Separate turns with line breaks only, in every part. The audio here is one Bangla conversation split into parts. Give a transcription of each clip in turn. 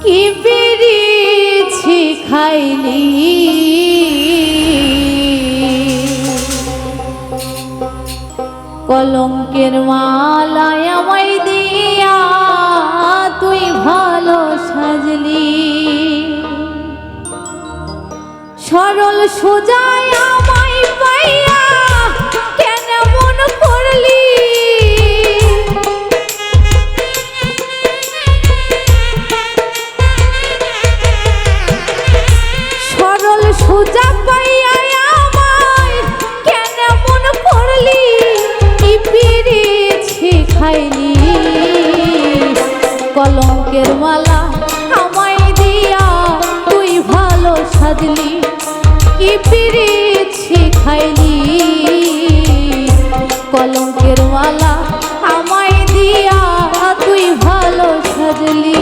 কি পেরেছি খাইলি কলঙ্কের মালায় আমায় দিয়া তুই ভালো সাজলি সরল সোজায় আমায় পাইয়া কেন মন করলি সরল সোজা পাইয়া আমায় কেন মন করলি কি পেরেছি খাইলি কলঙ্কের মালা আমায় দিয়া তুই ভালো সাজলি কি পেরেছি খাইলি কলঙ্কের মালা আমায় দিয়া তুই ভালো সাজলি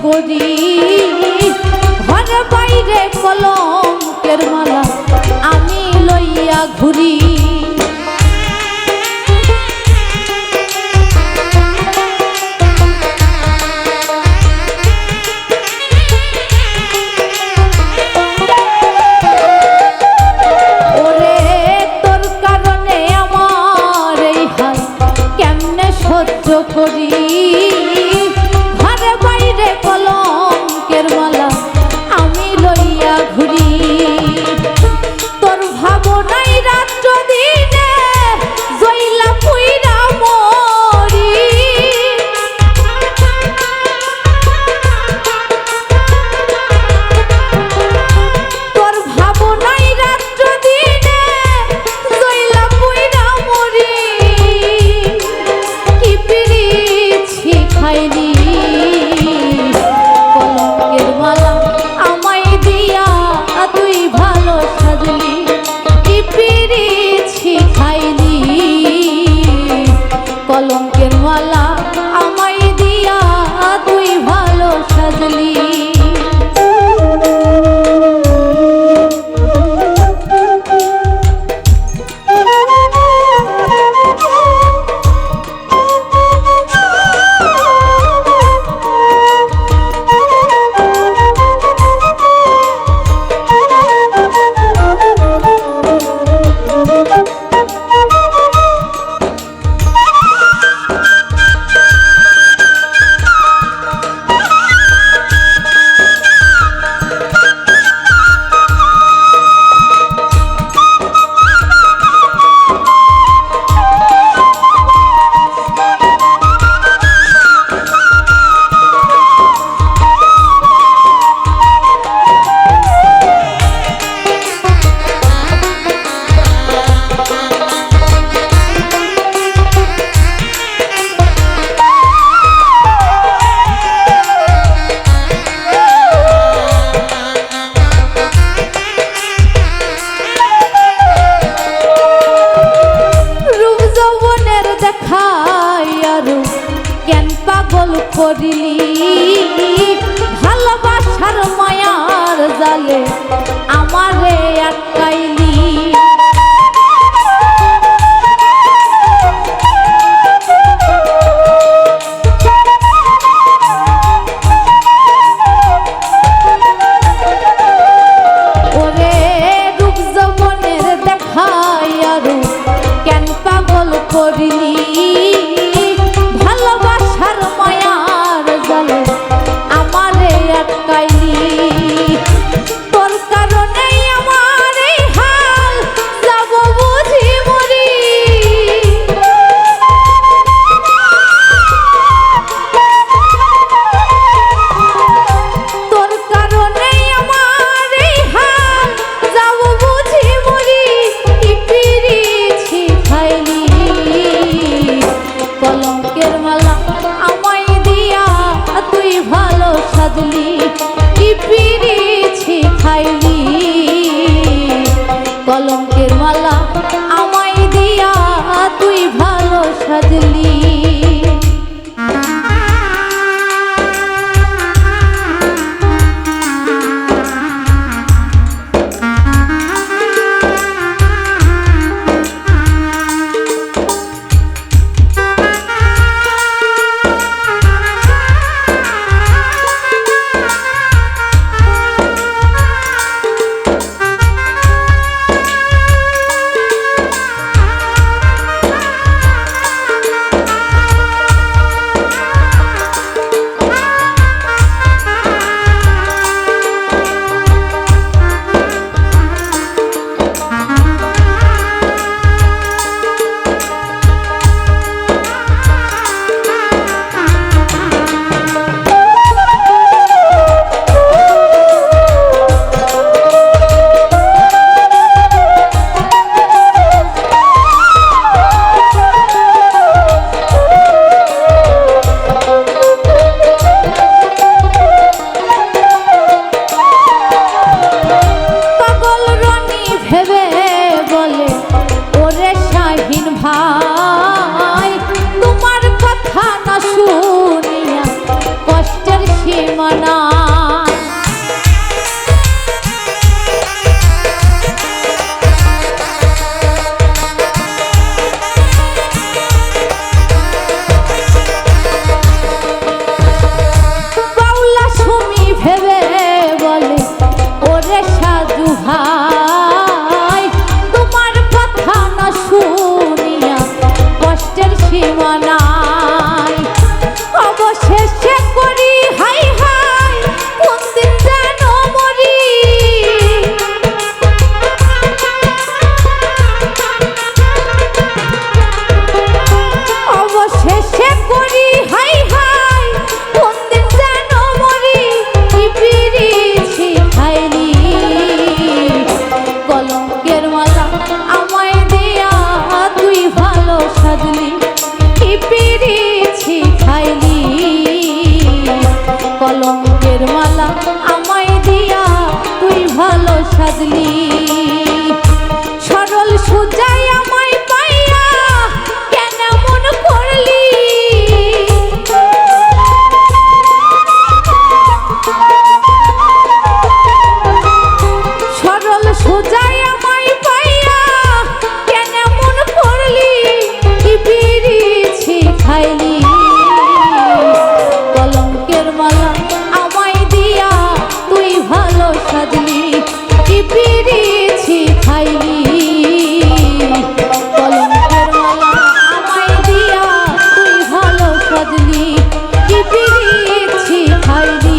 করি ঘর বাইরে কলঙ্কের মালা আমি লইয়া ঘুরি ওরে তোর কারণে আমার এই হাল কেমনে সহ্য করি কলঙ্কের মালা আমি লইয়া ঘুরি তোর ভাবনাই রাত্র দিনে জইলা পুইরা মরি তোর ভাবনাই রাত্র দিনে জইলা পুইরা মরি কি পেরেছি খাইলি কলঙ্কের মালা আমায় দিয়া তুই ভালো সাজলি কি পেরেছি খাইলি কলঙ্কের মালা আমায় দিয়া তুই ভালো সাজলি করিলি ভালোবাসার মায়ার জালে আমারে আটকাইলি ওরে রূপ যৌবনের দেখাইয়া রূপ কেন পাগল করিলি ভালোবাসার মায়ার কলঙ্কের মালা আমায় দিয়া তুই ভালো সাজলি। ভাই তোমার কথা না শুনিয়া কষ্টের সীমানা বাউলা সুমি ভেবে বলে ওরে সাজু ভাই তোমার কথা না শুনিয়া কষ্টের সীমানায় অবশেষে করি হাই হাই কোন দিন যেন মরি অবশেষে করি হাই হাই কোন দিন যেন মরি কি পিরিছি খাইলি কলঙ্কের মালা আমায় দিয়া তুই ভালো সাজলি কি পিরিছি খাইলি কলঙ্কের মালা আমায় দিয়া তুই ভালো সাজলি সরল সুজাই আমায় পাইয়া কেন মন করলি সরল সুজাই আমায় পাইয়া কেন মন করলি কি পিরিছি খাইলি কলঙ্কের মালা আমায় দিয়া তুই ভালো সাজলি কি পিরিছি খাইলি কলঙ্কের মালা আমায় দিয়া তুই ভালো সাজলি কি পিরিছি খাইলি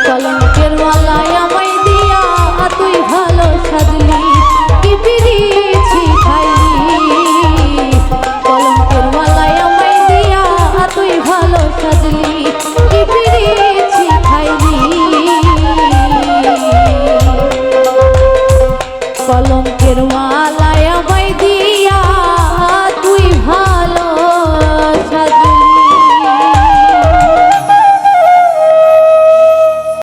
কলঙ্কের মালা আমায় দিয়া তুই ভালো সাজলি কি পিরিছি খাইলি কলঙ্কের মালা আমায় দিয়া তুই ভালো সাজলি কি পিরিছি খাইলি কলঙ্কের মালা আমায় দিয়া